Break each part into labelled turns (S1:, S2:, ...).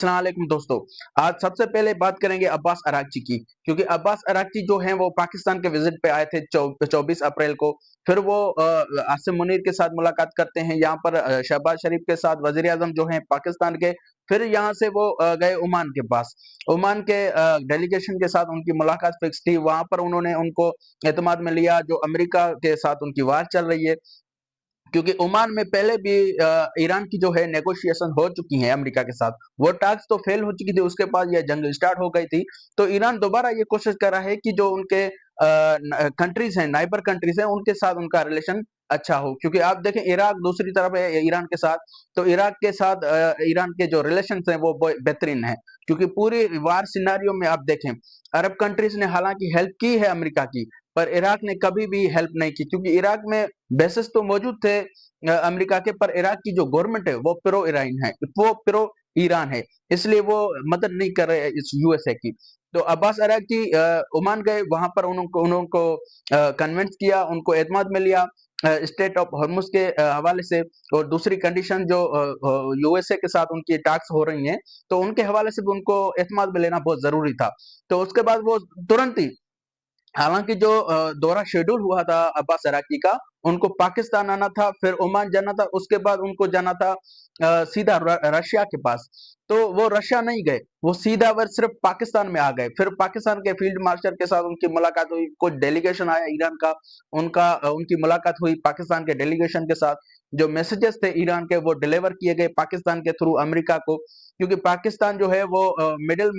S1: अस्सलामुअलैकुम दोस्तों। आज सबसे पहले बात करेंगे अब्बास अरागची की, क्योंकि अब्बास अरागची जो हैं वो पाकिस्तान के विजिट पे आए थे 24 अप्रैल को। फिर वो आसिम मुनीर के साथ मुलाकात करते हैं, यहाँ पर शहबाज शरीफ के साथ वजीर आजम जो हैं पाकिस्तान के। फिर यहाँ से वो गए ओमान के पास। ओमान के डेलीगेशन के साथ उनकी मुलाकात फिक्स थी। वहां पर उन्होंने उनको एतमाद में लिया जो अमेरिका के साथ उनकी वार चल रही है, क्योंकि ओमान में पहले भी ईरान की जो है नेगोशिएशन हो चुकी है अमेरिका के साथ। वो टॉक्स तो फेल हो चुकी थी, उसके बाद ये जंग स्टार्ट हो गई थी। तो ईरान दोबारा ये कोशिश कर रहा है कि जो उनके कंट्रीज हैं, नाइबर कंट्रीज हैं, उनके साथ उनका रिलेशन अच्छा हो। क्योंकि आप देखें इराक दूसरी तरफ है ईरान के साथ, तो इराक के साथ ईरान के जो रिलेशन हैं वो बेहतरीन है। क्योंकि पूरी वार सिनारियो में आप देखें, अरब कंट्रीज ने हालांकि हेल्प की है अमेरिका की, पर इराक ने कभी भी हेल्प नहीं की। क्योंकि इराक में बेसिस तो मौजूद थे अमेरिका के, पर इराक की जो गवर्नमेंट है वो प्रो ईरान है, वो प्रो ईरान है, इसलिए वो मदद नहीं कर रहे इस यूएसए की। तो अब्बास अरागची ओमान गए, वहां पर उनको उनको कन्विंस किया, उनको एतमाद में लिया स्टेट ऑफ हॉर्मुज के हवाले से। और दूसरी कंडीशन जो यूएसए के साथ उनकी टैक्स हो रही हैं, तो उनके हवाले से भी उनको एतमाद में लेना बहुत जरूरी था। तो उसके बाद वो तुरंत ही, हालांकि जो दौरा शेड्यूल हुआ था अब्बास अराकी का, उनको पाकिस्तान आना था, फिर ओमान जाना था, उसके बाद उनको जाना था सीधा रशिया के पास। तो वो रशिया नहीं गए, वो सीधा वर सिर्फ पाकिस्तान में आ गए। फिर पाकिस्तान के फील्ड मार्शल के साथ उनकी मुलाकात हुई, कुछ डेलीगेशन आया ईरान का, उनकी मुलाकात हुई पाकिस्तान के डेलीगेशन के साथ। जो मैसेजेस थे ईरान के वो डिलीवर किए गए पाकिस्तान के थ्रू अमेरिका को, क्योंकि पाकिस्तान जो है वो मिडिल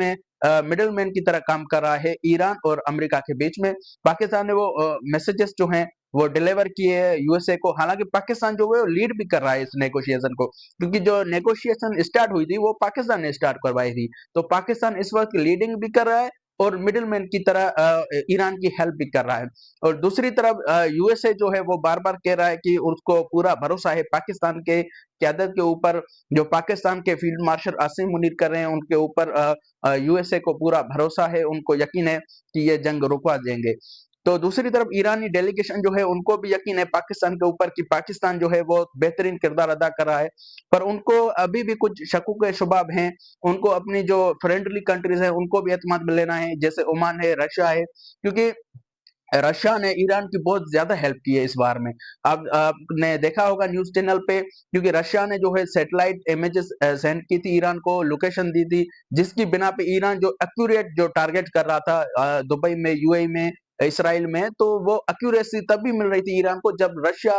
S1: मैन की तरह काम कर रहा है ईरान और अमेरिका के बीच में। पाकिस्तान ने वो मैसेजेस जो हैं वो डिलीवर किए हैं यूएसए को। हालांकि पाकिस्तान जो है वो लीड भी कर रहा है इस नेगोशिएशन को, क्योंकि जो नेगोशिएशन स्टार्ट हुई थी वो पाकिस्तान ने स्टार्ट करवाई थी। तो पाकिस्तान इस वक्त लीडिंग भी कर रहा है और मिडिल मैन की तरह ईरान की हेल्प भी कर रहा है। और दूसरी तरफ यूएसए जो है वो बार बार कह रहा है कि उसको पूरा भरोसा है पाकिस्तान के क्यादत के ऊपर। जो पाकिस्तान के फील्ड मार्शल आसिम मुनीर कर रहे हैं उनके ऊपर यूएसए को पूरा भरोसा है, उनको यकीन है कि ये जंग रुकवा देंगे। तो दूसरी तरफ ईरानी डेलीगेशन जो है उनको भी यकीन है पाकिस्तान के ऊपर कि पाकिस्तान जो है वो बेहतरीन किरदार अदा कर रहा है, पर उनको अभी भी कुछ शकूक के शुबाब हैं। उनको अपनी जो फ्रेंडली कंट्रीज है उनको भी एतमाद में लेना है, जैसे ओमान है, रशिया है। क्योंकि रशिया ने ईरान की बहुत ज्यादा हेल्प की है इस बार में। अब आपने देखा होगा न्यूज चैनल पे, क्योंकि रशिया ने जो है सैटेलाइट इमेजेस सेंड की थी ईरान को, लोकेशन दी थी, जिसकी बिना पे ईरान जो एक्यूरेट जो टारगेट कर रहा था दुबई में, यूएई में, इसराइल में, तो वो एक्यूरेसी तभी मिल रही थी ईरान को जब रशिया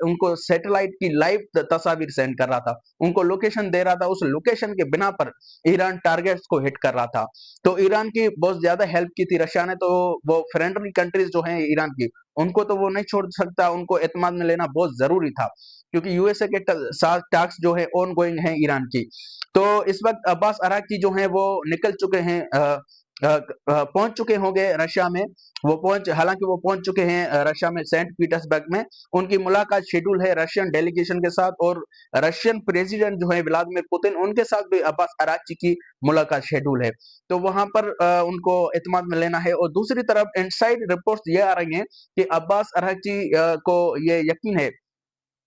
S1: उनको सैटेलाइट की लाइव तस्वीर सेंड कर रहा था, उनको लोकेशन दे रहा था। उस लोकेशन के बिना पर ईरान टारगेट्स को हिट कर रहा था। तो ईरान की बहुत ज्यादा हेल्प की थी रशिया ने। तो वो फ्रेंडली कंट्रीज जो हैं ईरान की, उनको तो वो नहीं छोड़ सकता, उनको एतमाद में लेना बहुत जरूरी था, क्योंकि यूएसए के साथ टैक्स जो है ऑन गोइंग है ईरान की। तो इस वक्त अब्बास अराकी जो है वो निकल चुके हैं, पहुंच चुके होंगे रशिया में। हालांकि वो पहुंच चुके हैं रशिया में, सेंट पीटर्सबर्ग में। उनकी मुलाकात शेड्यूल है रशियन डेलीगेशन के साथ, और रशियन प्रेसिडेंट जो है व्लादिमीर पुतिन, उनके साथ भी अब्बास अराची की मुलाकात शेड्यूल है। तो वहां पर उनको एतमाद में लेना है। और दूसरी तरफ इनसाइड रिपोर्ट्स ये आ रही हैं कि अब्बास अराची को ये यकीन है,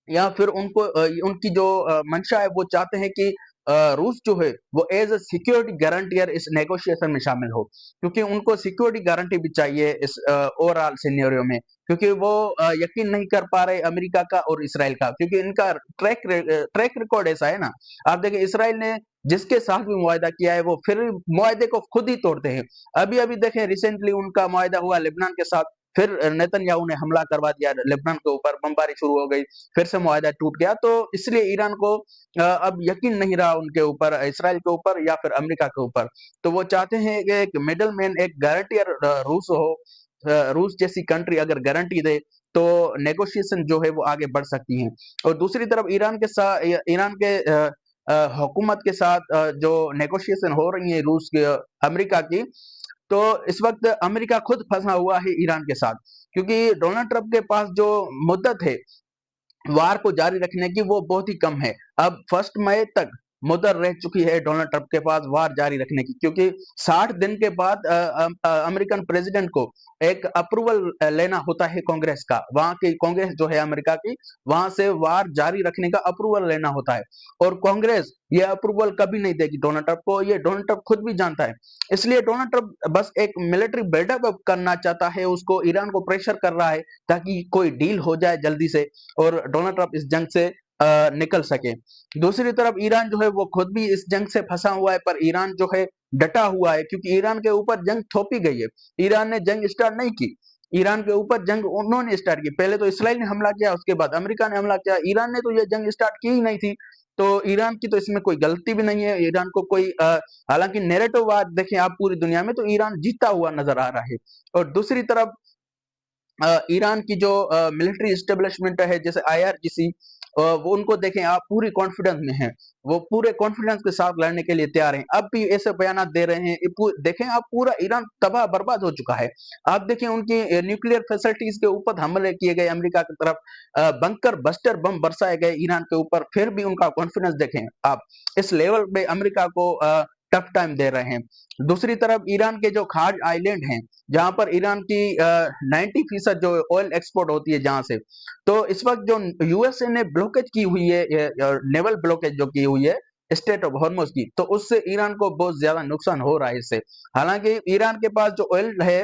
S1: या फिर उनको उनकी जो मंशा है, वो चाहते हैं कि रूस जो है वो एज अ सिक्योरिटी गारंटियर इस नेगोशिएशन में शामिल हो, क्योंकि उनको सिक्योरिटी गारंटी भी चाहिए इस ओवरऑल सिनेरियो में। क्योंकि वो यकीन नहीं कर पा रहे अमेरिका का और इसराइल का, क्योंकि इनका ट्रैक रिकॉर्ड ऐसा है ना। आप देखिए इसराइल ने जिसके साथ भी मुआहदा किया है वो फिर मुआहदे को खुद ही तोड़ते हैं। अभी अभी देखें, रिसेंटली उनका मुआहदा हुआ लेबनान के साथ, फिर नेतन्याहू ने हमला करवा दिया लेबनान के ऊपर, बमबारी शुरू हो गई, फिर से मुआहदा टूट गया। तो इसलिए ईरान को अब यकीन नहीं रहा उनके ऊपर, इसराइल के ऊपर या फिर अमेरिका के ऊपर। तो वो चाहते हैं कि एक मिडल मैन, एक गारंटियर रूस हो। रूस जैसी कंट्री अगर गारंटी दे तो नेगोशिएशन जो है वो आगे बढ़ सकती है। और दूसरी तरफ ईरान के हुकूमत के साथ जो नेगोशिएशन हो रही है रूस के, अमेरिका की, तो इस वक्त अमेरिका खुद फंसा हुआ है ईरान के साथ, क्योंकि डोनाल्ड ट्रंप के पास जो मुद्दत है वार को जारी रखने की वो बहुत ही कम है। अब 1 मई तक मुद्दत रह चुकी है डोनाल्ड ट्रंप के पास वार जारी रखने की, क्योंकि 60 दिन के बाद अमेरिकन प्रेसिडेंट को एक अप्रूवल लेना होता है कांग्रेस का, वहां की कांग्रेस जो है अमेरिका की, वहां से वार जारी रखने का अप्रूवल लेना होता है। और कांग्रेस ये अप्रूवल कभी नहीं देगी डोनाल्ड ट्रंप को, ये डोनाल्ड ट्रंप खुद भी जानता है। इसलिए डोनाल्ड ट्रंप बस एक मिलिट्री बिल्डअप करना चाहता है, उसको ईरान को प्रेशर कर रहा है ताकि कोई डील हो जाए जल्दी से और डोनाल्ड ट्रंप इस जंग से निकल सके। दूसरी तरफ ईरान जो है वो खुद भी इस जंग से फंसा हुआ है, पर ईरान जो है डटा हुआ है, क्योंकि ईरान के ऊपर जंग थोपी गई है। ईरान ने जंग स्टार्ट नहीं की, ईरान के ऊपर जंग उन्होंने स्टार्ट की। पहले तो इसराइल ने हमला किया, उसके बाद अमेरिका ने हमला किया, ईरान ने तो ये जंग स्टार्ट की ही नहीं थी। तो ईरान की तो इसमें कोई गलती भी नहीं है, ईरान को कोई हालांकि नैरेटिव आज देखें आप पूरी दुनिया में, तो ईरान जीता हुआ नजर आ रहा है। और दूसरी तरफ ईरान की जो मिलिट्री एस्टेब्लिशमेंट है जैसे आईआरजीसी, वो उनको देखें आप पूरी कॉन्फिडेंस में हैं, वो पूरे कॉन्फिडेंस के साथ लड़ने के लिए तैयार हैं। अब भी ऐसे बयान दे रहे हैं, देखें आप पूरा ईरान तबाह बर्बाद हो चुका है। आप देखें उनकी न्यूक्लियर फैसिलिटीज के ऊपर हमले किए गए अमेरिका की तरफ, बंकर बस्टर बम बरसाए गए ईरान के ऊपर, फिर भी उनका कॉन्फिडेंस देखें आप, इस लेवल पे अमेरिका को टफ टाइम दे रहे हैं। दूसरी तरफ ईरान के जो खाज आइलैंड हैं, जहां पर ईरान की 90% जो ऑयल एक्सपोर्ट होती है जहां से, तो इस वक्त जो यूएसए ने ब्लॉकेज की हुई है, नेवल ब्लॉकेज जो की हुई है स्टेट ऑफ हॉर्मुज की, तो उससे ईरान को बहुत ज्यादा नुकसान हो रहा है इससे। हालांकि ईरान के पास जो ऑयल है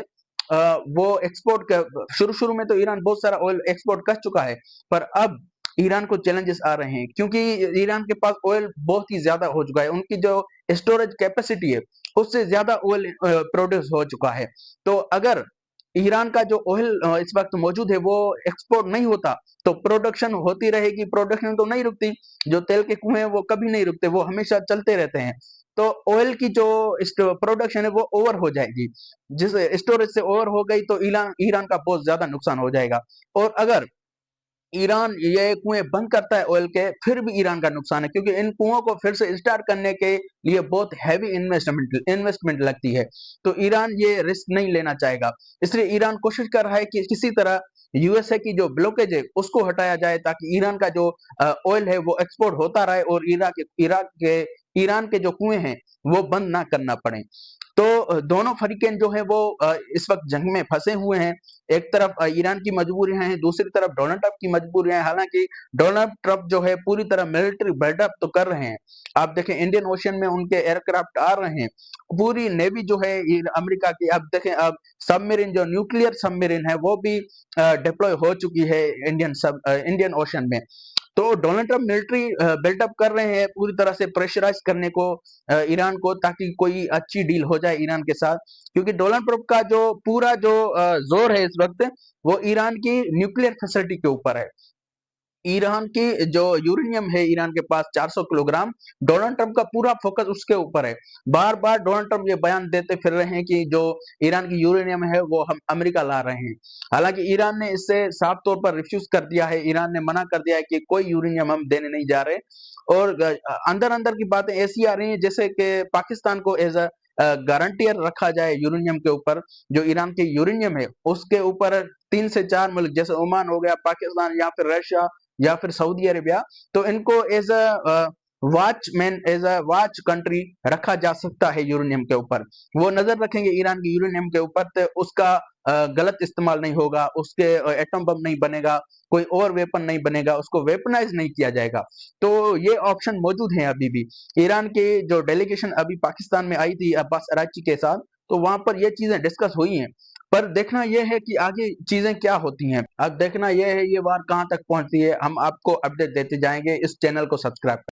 S1: वो एक्सपोर्ट कर, शुरू शुरू में तो ईरान बहुत सारा ऑयल एक्सपोर्ट कर चुका है, पर अब ईरान को चैलेंजेस आ रहे हैं, क्योंकि ईरान के पास ऑयल बहुत ही ज्यादा हो चुका है, उनकी जो स्टोरेज कैपेसिटी है उससे ज्यादा ऑयल प्रोड्यूस हो चुका है। तो अगर ईरान का जो ऑयल इस वक्त मौजूद है वो एक्सपोर्ट नहीं होता, तो प्रोडक्शन होती रहेगी, प्रोडक्शन तो नहीं रुकती, जो तेल के कुएं हैं वो कभी नहीं रुकते, वो हमेशा चलते रहते हैं। तो ऑयल की जो प्रोडक्शन है वो ओवर हो जाएगी, जिस स्टोरेज से ओवर हो गई तो ईरान ईरान का बहुत ज्यादा नुकसान हो जाएगा। और अगर ईरान ये कुएं बंद करता है ऑयल के, फिर भी ईरान का नुकसान है, क्योंकि इन कुओं को फिर से स्टार्ट करने के लिए बहुत हैवी इन्वेस्टमेंट लगती है। तो ईरान ये रिस्क नहीं लेना चाहेगा, इसलिए ईरान कोशिश कर रहा है कि किसी तरह यूएसए की जो ब्लॉकेज है उसको हटाया जाए, ताकि ईरान का जो ऑयल है वो एक्सपोर्ट होता रहे और ईरान के जो कुएं हैं वो बंद ना करना पड़े। तो दोनों फरीकें जो है वो इस वक्त जंग में फंसे हुए हैं। एक तरफ ईरान की मजबूरियां हैं, दूसरी तरफ डोनाल्ड ट्रंप की मजबूरियां हैं। हालांकि डोनाल्ड ट्रंप जो है पूरी तरह मिलिट्री बिल्डअप तो कर रहे हैं, आप देखें इंडियन ओशन में उनके एयरक्राफ्ट आ रहे हैं, पूरी नेवी जो है अमेरिका की, आप देखें अब सबमरीन जो न्यूक्लियर सबमरीन है वो भी डिप्लॉय हो चुकी है इंडियन ओशन में। तो डोनाल्ड ट्रंप मिलिट्री बिल्डअप कर रहे हैं पूरी तरह से प्रेशराइज करने को ईरान को, ताकि कोई अच्छी डील हो जाए ईरान के साथ, क्योंकि डोनाल्ड ट्रंप का जो पूरा जो जोर है इस वक्त वो ईरान की न्यूक्लियर फैसिलिटी के ऊपर है। ईरान की जो यूरेनियम है ईरान के पास 400 किलोग्राम, डोनाल्ड ट्रंप का पूरा फोकस उसके ऊपर है। बार बार डोनाल्ड ट्रंप ये बयान देते फिर रहे हैं कि जो ईरान की यूरेनियम है वो हम अमेरिका ला रहे हैं। हालांकि ईरान ने इससे साफ तौर पर रिफ्यूज कर दिया है, ईरान ने मना कर दिया है कि कोई यूरेनियम हम देने नहीं जा रहे। और अंदर अंदर की बातें ऐसी आ रही हैं जैसे कि पाकिस्तान को एज अ गारंटियर रखा जाए यूरेनियम के ऊपर, जो ईरान के यूरेनियम है उसके ऊपर 3 से 4 मुल्क जैसे ओमान हो गया, पाकिस्तान या फिर रशिया या फिर सऊदी अरेबिया, तो इनको as a watchman, as a watch country रखा जा सकता है यूरेनियम के ऊपर। वो नजर रखेंगे ईरान के यूरेनियम के ऊपर, तो उसका गलत इस्तेमाल नहीं होगा, उसके एटम बम नहीं बनेगा, कोई और वेपन नहीं बनेगा, उसको वेपनाइज नहीं किया जाएगा। तो ये ऑप्शन मौजूद है अभी भी। ईरान की जो डेलीगेशन अभी पाकिस्तान में आई थी अब्बास अराची के साथ, तो वहां पर ये चीजें डिस्कस हुई हैं, पर देखना यह है कि आगे चीजें क्या होती हैं। अब देखना यह है ये वार कहां तक पहुंचती है, हम आपको अपडेट देते जाएंगे। इस चैनल को सब्सक्राइब